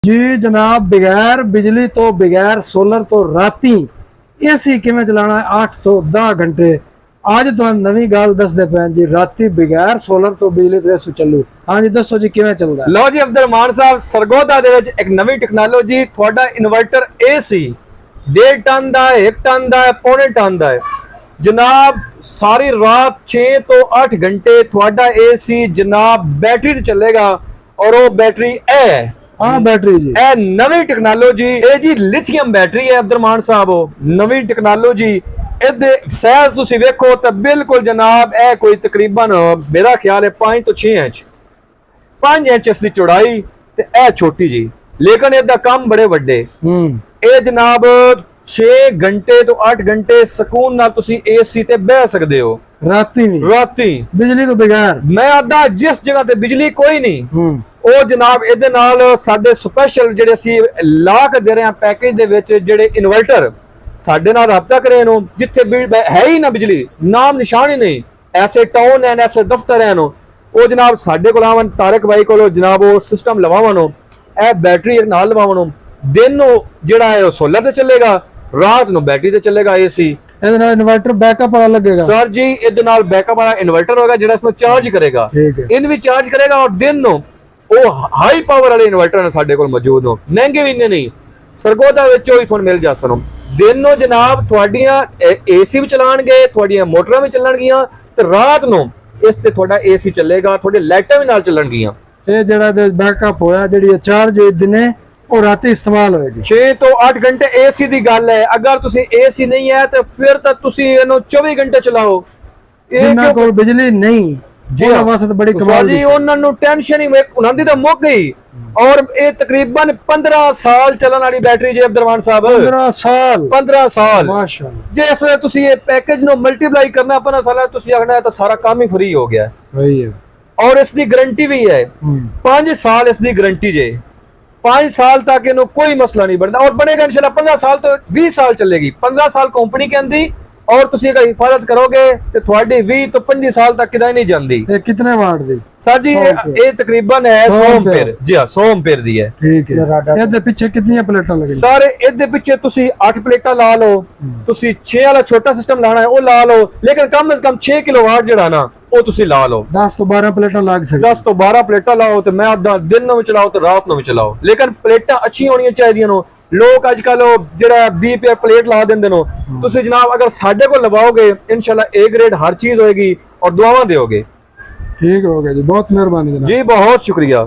जी जनाब, बगैर बिजली तो बगैर सोलर तो राती एसी किवें चलाना है 8 तो 10 घंटे। आज तो नवी गल दसदे पे जी, राती बगैर सोलर तो बिजली तो एसी चलू। हाँ जी, दसो जी किवें चलदा है। लो जी अब्दुलरहमान साहब, सरगोदा दे विच एक नवी टेक्नोलॉजी थोड़ा इन्वर्टर एसी 1.5 टन दा है, 1 टन दा है, पौने टन दा है जनाब। सारी रात 6 तो 8 घंटे थोड़ा एसी जनाब बैटरी ते चलेगा और वो बैटरी है हाँ बैटरी जी ए नवी टेक्नोलॉजी ए जी लिथियम बैटरी है अब्दुलरहमान साहब। नवी टेक्नोलॉजी इहदे साइज तुसी वेखो तो बिल्कुल जनाब ए कोई तकरीबन मेरा ख्याल है 5 तो 6 इंच 5 इंच इसकी चौड़ाई ते ए छोटी जी, लेकिन इहदा काम बड़े वड्डे। ए जनाब 6 घंटे तो 8 घंटे सुकून नाल तुसी एसी ते बह सकदे हो राती नहीं, राती बिजली तो बगैर। मैं आदा जिस जगह ते बिजली कोई नहीं ਉਹ ਜਨਾਬ ਇਹਦੇ ਨਾਲ ਸਾਡੇ ਸਪੈਸ਼ਲ ਜਿਹੜੇ ਅਸੀਂ ਲਾ ਕੇ ਦੇ ਰਹੇ ਹਾਂ ਪੈਕੇਜ ਦੇ ਵਿੱਚ ਜਿਹੜੇ ਇਨਵਰਟਰ ਸਾਡੇ ਨਾਲ ਰਾਬਤਾ ਕਰੇ ਨੂੰ ਜਿੱਥੇ ਹੈ ਹੀ ਨਾ ਬਿਜਲੀ ਨਾਮ ਨਿਸ਼ਾਨ ਹੀ ਨਹੀਂ ਐਸੇ ਟਾਊਨ ਐਂਡ ਐਸੇ ਦਫ਼ਤਰ ਹਨ ਉਹ ਜਨਾਬ ਸਾਡੇ ਕੋਲ ਆਵਨ ਤਾਰਕ ਭਾਈ ਕੋਲ ਜਨਾਬ ਉਹ ਸਿਸਟਮ ਲਵਾਵਣ ਨੂੰ ਇਹ ਬੈਟਰੀ ਨਾਲ ਲਵਾਵਣ ਨੂੰ ਦਿਨ ਨੂੰ ਜਿਹੜਾ ਹੈ ਉਹ ਸੋਲਰ ਤੇ ਚੱਲੇਗਾ ਰਾਤ ਨੂੰ ਬੈਟਰੀ ਤੇ ਚੱਲੇਗਾ ਏਸੀ। ਇਹਦੇ ਨਾਲ ਇਨਵਰਟਰ ਬੈਕਅਪ ਵਾਲਾ ਲੱਗੇਗਾ ਸਰ ਜੀ, ਇਹਦੇ ਨਾਲ ਬੈਕਅਪ ਵਾਲਾ ਇਨਵਰਟਰ ਹੋਗਾ ਜਿਹੜਾ ਇਸ ਨੂੰ ਚਾਰਜ ਕਰੇਗਾ, ਇਨ ਵੀ ਚਾਰਜ ਕਰੇਗਾ ਔਰ ਦਿਨ ਨੂੰ ਉਹ ਹਾਈ ਪਾਵਰ ਵਾਲੇ ਇਨਵਰਟਰ ਨੇ ਸਾਡੇ ਕੋਲ ਮੌਜੂਦ ਹੋ, ਮਹਿੰਗੇ ਵੀ ਨਹੀਂ ਸਰਗੋਦਾ ਵਿੱਚੋਂ ਹੀ ਤੁਹਾਨੂੰ ਮਿਲ ਜਾ ਸਾਨੂੰ। ਦਿਨ ਨੂੰ ਜਨਾਬ ਤੁਹਾਡੀਆਂ ਏਸੀ ਵੀ ਚਲਾਣਗੇ, ਤੁਹਾਡੀਆਂ ਮੋਟਰਾਂ ਵੀ ਚੱਲਣਗੀਆਂ ਤੇ ਰਾਤ ਨੂੰ ਇਸ ਤੇ ਤੁਹਾਡਾ ਏਸੀ ਚੱਲੇਗਾ, ਤੁਹਾਡੇ ਲਾਈਟਾਂ ਵੀ ਨਾਲ ਚੱਲਣਗੀਆਂ। ਇਹ ਜਿਹੜਾ ਬੈਕਅਪ ਹੋਇਆ ਜਿਹੜੀ ਚਾਰਜ ਦਿਨੇ ਉਹ ਰਾਤੀ ਇਸਤੇਮਾਲ ਹੋਏਗੀ 6 ਤੋਂ 8 ਘੰਟੇ ਏਸੀ ਦੀ ਗੱਲ ਹੈ। ਅਗਰ ਤੁਸੀਂ ਏਸੀ ਨਹੀਂ ਹੈ ਤੇ ਫਿਰ ਤਾਂ ਤੁਸੀਂ ਇਹਨੂੰ 24 ਘੰਟੇ ਚਲਾਓ। ਇਹਨਾਂ ਕੋਲ ਬਿਜਲੀ ਨਹੀਂ जी वास्ते बड़ी कमाल जी, उन्होंने टेंशन ही उन्हां दी तां मुक गई और ये तकरीबन 15 साल चलन वाली बैटरी जी अब्दुलरहमान साहब। 15 साल माशाअल्लाह। जे इस वे तुसी ये पैकेज नो मल्टीप्लाई करना 15 साल तुसी आखना है तो सारा काम ही फ्री हो गया। सही है। और इसकी गारंटी भी है 5 साल इसकी गारंटी जे 5 साल तक इन्हों कोई मसला नहीं बनता और बनेगा इंशाल्लाह 15 साल तो 20 साल चलेगी। 15 साल कंपनी के अंदी और तुसी अगर हिफाजत करोगे तो थोड़ी 20 तो 25 साल तक किदा नहीं जांदी। ये कितने वाट दी सर जी? ये तकरीबन है 100 एम्पीयर जी हां 100 एम्पीयर दी है। ठीक है। ਇਹਦੇ ਪਿੱਛੇ ਕਿੰਨੀਆਂ ਪਲੇਟਾਂ ਲੱਗਣੀਆਂ? ਸਾਰੇ ਇਹਦੇ ਪਿੱਛੇ ਤੁਸੀਂ 8 ਪਲੇਟਾਂ ਲਾ ਲਓ, ਤੁਸੀਂ 6 ਵਾਲਾ ਛੋਟਾ ਸਿਸਟਮ ਲਾਣਾ ਹੈ ਉਹ ਲਾ ਲਓ, ਲੇਕਿਨ ਕਮ ਸੇ ਕਮ 6 ਕਿਲੋਵਾਟ ਜਿਹੜਾ ਨਾ ਉਹ ਤੁਸੀਂ ਲਾ ਲਓ। 10 ਤੋਂ 12 ਪਲੇਟਾਂ ਲੱਗ ਸਕਦੀਆਂ। 10 ਤੋਂ 12 ਪਲੇਟਾਂ ਲਾਓ ਤੇ ਮੈਂ ਅੱਧਾ ਦਿਨ ਨੂੰ ਚਲਾਓ ਤੇ ਰਾਤ ਨੂੰ ਵੀ ਚਲਾਓ, ਲੇਕਿਨ ਪਲੇਟਾਂ ਅੱਛੀਆਂ ਹੋਣੀਆਂ ਚਾਹੀਦੀਆਂ ਨੇ। लोग अजकल ਜਿਹੜਾ 20 ਰੁਪਏ ਪਲੇਟ ਲਾ ਦਿੰਦੇ ਨੇ, ਤੁਸੀਂ ਜਨਾਬ ਅਗਰ ਸਾਡੇ ਕੋਲ ਲਵਾਓਗੇ ਇਨਸ਼ਾਅੱਲਾ A ग्रेड हर चीज होएगी और दुआवां दोगे। ठीक हो गया जी, बहुत मेहरबानी जी, बहुत शुक्रिया।